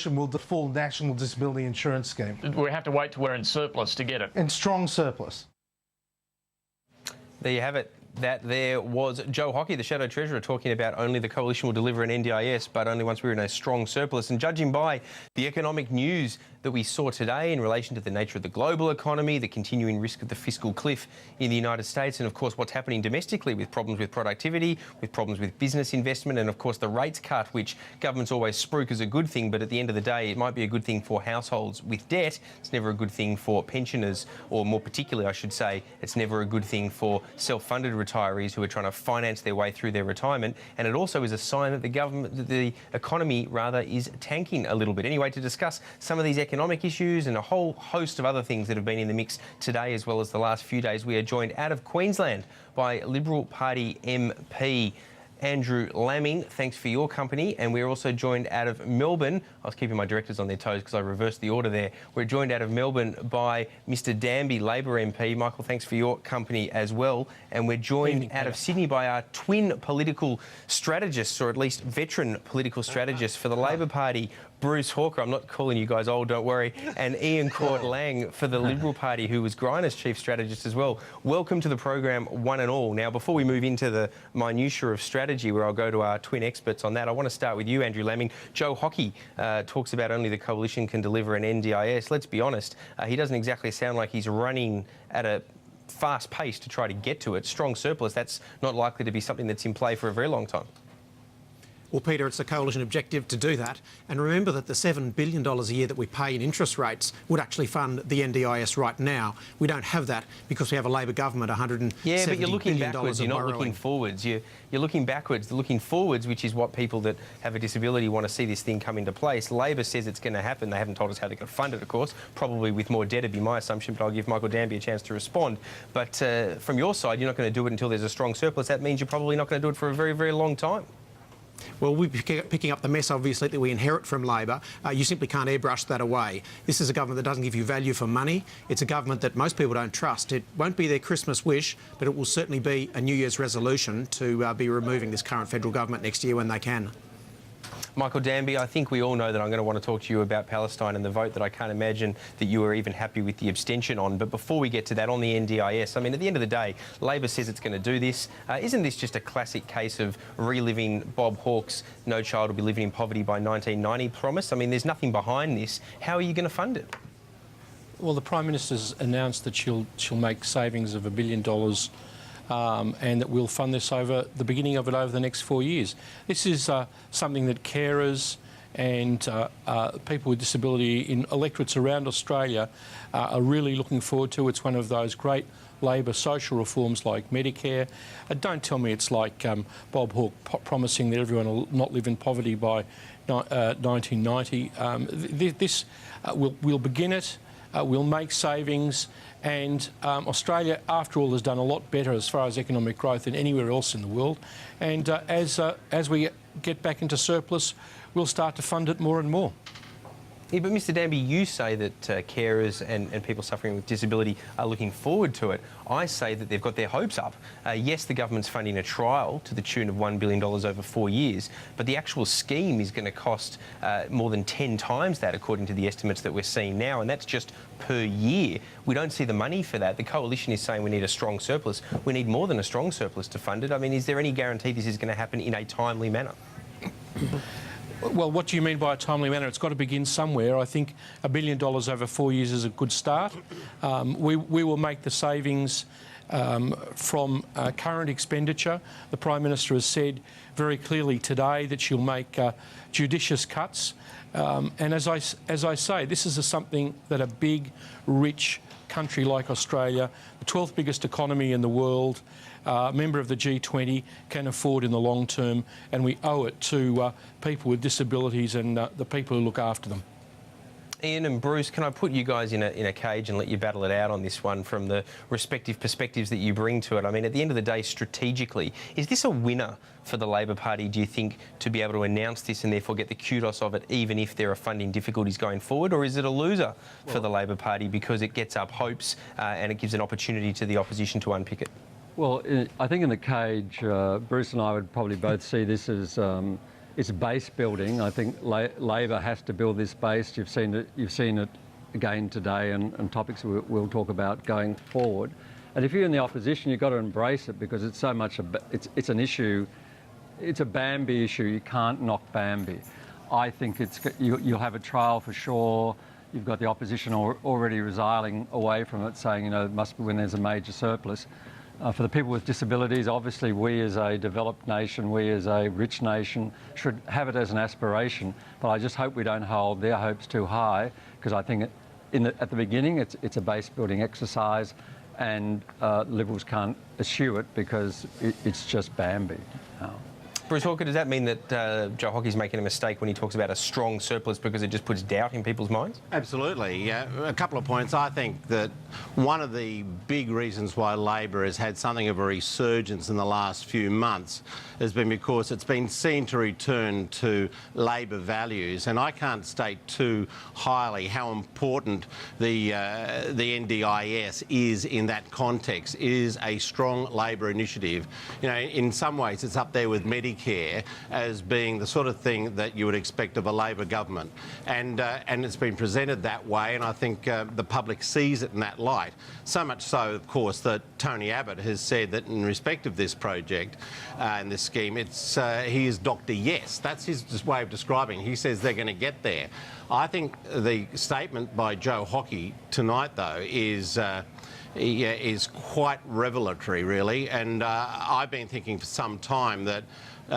will the full National Disability Insurance Scheme. We have to wait till we're in surplus to get it. In strong surplus. There you have it. That there was Joe Hockey, the Shadow Treasurer, talking about only the Coalition will deliver an NDIS, but only once we're in a strong surplus. And judging by the economic news that we saw today in relation to the nature of the global economy, the continuing risk of the fiscal cliff in the United States, and of course what's happening domestically with problems with productivity, with problems with business investment, and of course the rates cut, which governments always spruik as a good thing, but at the end of the day it might be a good thing for households with debt. It's never a good thing for pensioners, or more particularly I should say, it's never a good thing for self-funded retirees who are trying to finance their way through their retirement. And it also is a sign that the economy rather is tanking a little bit. Anyway, to discuss some of these economic issues and a whole host of other things that have been in the mix today as well as the last few days, we are joined out of Queensland by Liberal Party MP Andrew Laming. Thanks for your company. And we're also joined out of Melbourne. I was keeping my directors on their toes because I reversed the order there. We're joined out of Melbourne by Mr Danby, Labor MP. Michael, thanks for your company as well. And we're joined out of Sydney by our twin political strategists, or at least veteran political strategists for the Labor Party, Bruce Hawker. I'm not calling you guys old, don't worry. And Ian Kortlang for the Liberal Party, who was Griner's chief strategist as well. Welcome to the program, one and all. Now, before we move into the minutiae of strategy, where I'll go to our twin experts on that, I want to start with you, Andrew Laming. Joe Hockey talks about only the Coalition can deliver an NDIS. Let's be honest, he doesn't exactly sound like he's running at a fast pace to try to get to it. Strong surplus, that's not likely to be something that's in play for a very long time. Well, Peter, it's a coalition objective to do that. And remember that the $7 billion a year that we pay in interest rates would actually fund the NDIS right now. We don't have that because we have a Labor government, $170 billion. Yeah, but you're looking backwards, you're not borrowing. looking forwards. You're looking backwards, looking forwards, which is what people that have a disability want to see this thing come into place. Labor says it's going to happen. They haven't told us how they're going to fund it, of course. Probably with more debt would be my assumption, but I'll give Michael Danby a chance to respond. But from your side, you're not going to do it until there's a strong surplus. That means you're probably not going to do it for a very, very long time. Well, we're picking up the mess, obviously, that we inherit from Labor. You simply can't airbrush that away. This is a government that doesn't give you value for money. It's a government that most people don't trust. It won't be their Christmas wish, but it will certainly be a New Year's resolution to be removing this current federal government next year when they can. Michael Danby, I think we all know that I'm going to want to talk to you about Palestine and the vote that I can't imagine that you were even happy with the abstention on. But before we get to that, on the NDIS, I mean, at the end of the day, Labor says it's going to do this. Isn't this just a classic case of reliving Bob Hawke's No Child Will Be Living in Poverty by 1990 promise? I mean, there's nothing behind this. How are you going to fund it? Well, the Prime Minister's announced that she'll make savings of $1 billion and that we'll fund this over the beginning of it over the next 4 years. This is something that carers and people with disability in electorates around Australia are really looking forward to. It's one of those great Labor social reforms like Medicare. Don't tell me it's like Bob Hawke promising that everyone will not live in poverty by 1990. We'll begin it. We'll make savings, and Australia, after all, has done a lot better as far as economic growth than anywhere else in the world. And as we get back into surplus, we'll start to fund it more and more. Yeah, but Mr Danby, you say that carers and people suffering with disability are looking forward to it. I say that they've got their hopes up. Yes, the government's funding a trial to the tune of $1 billion over 4 years, but the actual scheme is going to cost more than 10 times that, according to the estimates that we're seeing now, and that's just per year. We don't see the money for that. The Coalition is saying we need a strong surplus. We need more than a strong surplus to fund it. I mean, is there any guarantee this is going to happen in a timely manner? Well, what do you mean by a timely manner? It's got to begin somewhere. I think $1 billion over 4 years is a good start. We will make the savings from current expenditure. The Prime Minister has said very clearly today that she'll make judicious cuts. And as I say, this is something that a big, rich country like Australia, the 12th biggest economy in the world, member of the G20, can afford in the long term, and we owe it to people with disabilities and the people who look after them. Ian and Bruce, can I put you guys in a cage and let you battle it out on this one from the respective perspectives that you bring to it? I mean, at the end of the day, strategically, is this a winner for the Labor Party, do you think, to be able to announce this and therefore get the kudos of it, even if there are funding difficulties going forward? Or is it a loser for the Labor Party because it gets up hopes and it gives an opportunity to the opposition to unpick it? Well, I think in the cage, Bruce and I would probably both see this as it's base building. I think Labor has to build this base. You've seen it again today, and topics we'll talk about going forward. And if you're in the opposition, you've got to embrace it, because it's so much it's an issue. It's a Bambi issue. You can't knock Bambi. I think you'll have a trial for sure. You've got the opposition already resiling away from it, saying, you know, it must be when there's a major surplus. For the people with disabilities, obviously we as a developed nation, we as a rich nation should have it as an aspiration, but I just hope we don't hold their hopes too high, because I think at the beginning it's a base building exercise, and Liberals can't eschew it because it's just Bambi. Bruce Hawker, does that mean that Joe Hockey's making a mistake when he talks about a strong surplus because it just puts doubt in people's minds? Absolutely. Yeah. A couple of points. I think that one of the big reasons why Labor has had something of a resurgence in the last few months has been because it's been seen to return to Labor values, and I can't state too highly how important the NDIS is in that context. It is a strong Labor initiative. You know, in some ways it's up there with Medicare as being the sort of thing that you would expect of a Labor government, and it's been presented that way, and I think the public sees it in that light. So much so, of course, that Tony Abbott has said that in respect of this project and this scheme, he is Dr. Yes. That's his way of describing it. He says they're going to get there. I think the statement by Joe Hockey tonight, though, is quite revelatory, really, and I've been thinking for some time that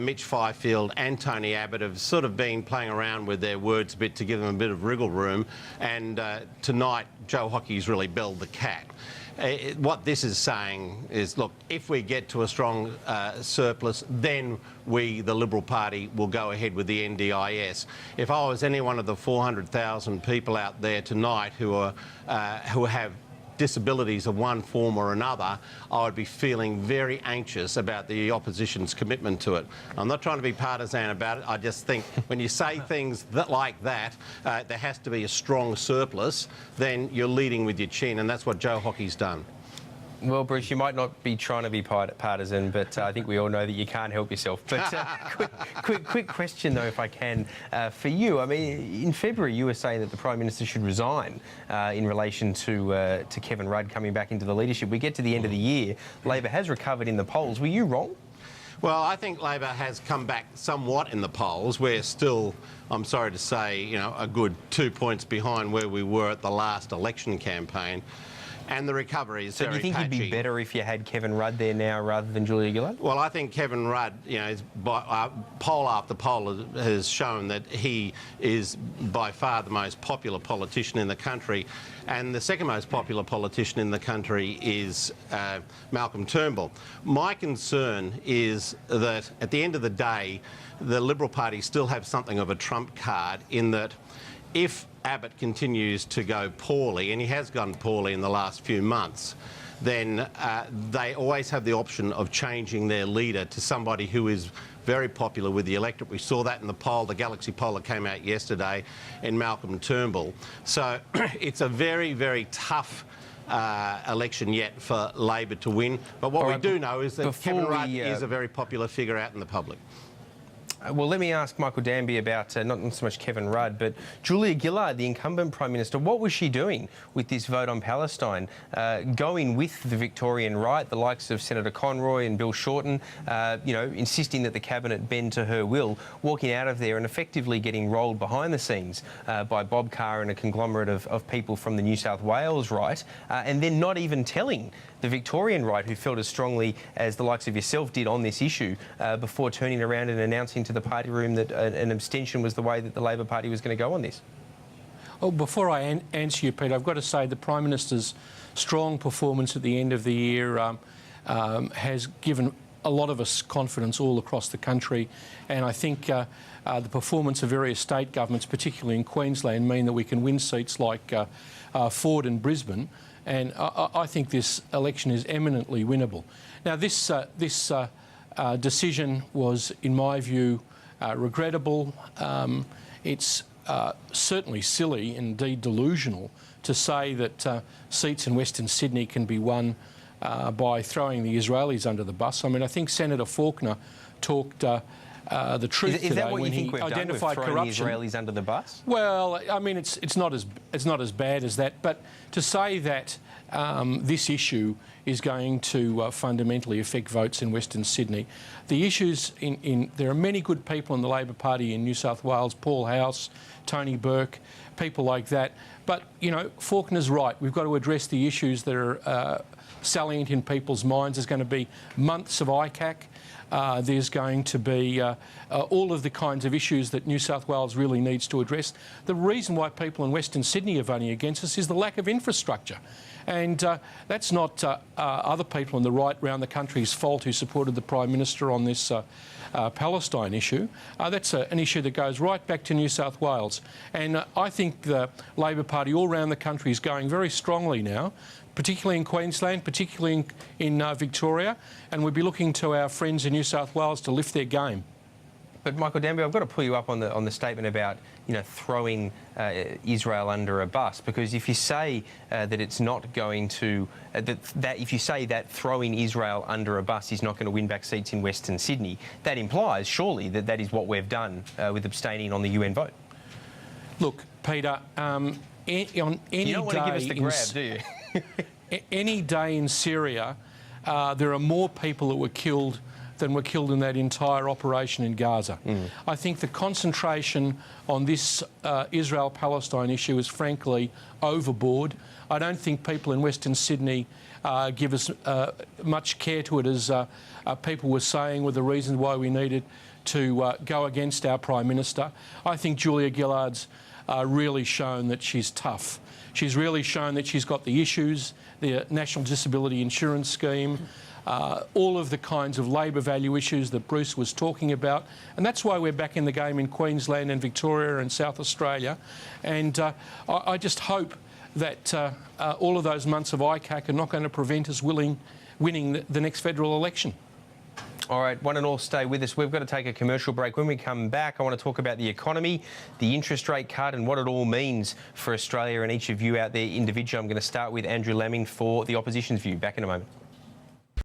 Mitch Fifield and Tony Abbott have sort of been playing around with their words a bit to give them a bit of wriggle room, and tonight Joe Hockey's really belled the cat. What this is saying is, look, if we get to a strong surplus, then we, the Liberal Party, will go ahead with the NDIS. If I was any one of the 400,000 people out there tonight who have disabilities of one form or another, I would be feeling very anxious about the opposition's commitment to it. I'm not trying to be partisan about it. I just think when you say things like that, there has to be a strong surplus, then you're leading with your chin, and that's what Joe Hockey's done. Well, Bruce, you might not be trying to be partisan, but I think we all know that you can't help yourself. But quick question, though, if I can, for you. I mean, in February, you were saying that the Prime Minister should resign in relation to Kevin Rudd coming back into the leadership. We get to the end of the year. Labor has recovered in the polls. Were you wrong? Well, I think Labor has come back somewhat in the polls. We're still, I'm sorry to say, you know, a good 2 points behind where we were at the last election campaign. And the recovery is very patchy. So do you think you'd be better if you had Kevin Rudd there now rather than Julia Gillard? Well, I think Kevin Rudd, you know, poll after poll has shown that he is by far the most popular politician in the country. And the second most popular politician in the country is Malcolm Turnbull. My concern is that at the end of the day, the Liberal Party still have something of a trump card in that if Abbott continues to go poorly, and he has gone poorly in the last few months, then they always have the option of changing their leader to somebody who is very popular with the electorate. We saw that in the poll, the Galaxy poll that came out yesterday, in Malcolm Turnbull. So it's a very, very tough election yet for Labor to win. But what we do know is that Kevin Rudd is a very popular figure out in the public. Well, let me ask Michael Danby about not so much Kevin Rudd, but Julia Gillard, the incumbent Prime Minister. What was she doing with this vote on Palestine? Going with the Victorian right, the likes of Senator Conroy and Bill Shorten, you know, insisting that the Cabinet bend to her will, walking out of there and effectively getting rolled behind the scenes by Bob Carr and a conglomerate of people from the New South Wales right, and then not even telling the Victorian right, who felt as strongly as the likes of yourself did on this issue, before turning around and announcing to the party room that an abstention was the way that the Labor Party was going to go on this. Oh, before I answer you, Peter, I've got to say the Prime Minister's strong performance at the end of the year has given a lot of us confidence all across the country, and I think the performance of various state governments, particularly in Queensland, mean that we can win seats like Ford and Brisbane, and I think this election is eminently winnable. Now, this decision was, in my view, regrettable. It's certainly silly, indeed delusional, to say that seats in Western Sydney can be won by throwing the Israelis under the bus. I mean, I think Senator Faulkner talked the truth Is today that what you when think he we've done with identified throwing corruption. the Israelis under the bus? Well, I mean, it's not as bad as that. But to say that this issue is going to fundamentally affect votes in Western Sydney, the issues there are many good people in the Labor Party in New South Wales, Paul House, Tony Burke, people like that. But you know, Faulkner's right. We've got to address the issues that are salient in people's minds. There's going to be months of ICAC. There's going to be all of the kinds of issues that New South Wales really needs to address. The reason why people in Western Sydney are voting against us is the lack of infrastructure. And that's not other people on the right around the country's fault who supported the Prime Minister on this Palestine issue. That's an issue that goes right back to New South Wales. And I think the Labor Party all around the country is going very strongly now, particularly in Queensland, particularly in Victoria, and we'll be looking to our friends in New South Wales to lift their game. But Michael Danby, I've got to pull you up on the statement about throwing Israel under a bus, because if you say that it's not going to if you say that throwing Israel under a bus is not going to win back seats in Western Sydney, that implies surely that is what we've done with abstaining on the UN vote. Look, Peter, on any you don't want to give us the grab, do you? Any day in Syria, there are more people that were killed than were killed in that entire operation in Gaza. I think the concentration on this Israel-Palestine issue is frankly overboard. I don't think people in Western Sydney give us much care to it as people were saying were the reasons why we needed to go against our Prime Minister. I think Julia Gillard's really shown that she's tough. She's really shown that she's got the issues, the National Disability Insurance Scheme, all of the kinds of labour value issues that Bruce was talking about. And that's why we're back in the game in Queensland and Victoria and South Australia. And I just hope that all of those months of ICAC are not going to prevent us winning the next federal election. All right, one and all, stay with us. We've got to take a commercial break. When we come back, I want to talk about the economy, the interest rate cut and what it all means for Australia and each of you out there individually. I'm going to start with Andrew Laming for the opposition's view. Back in a moment.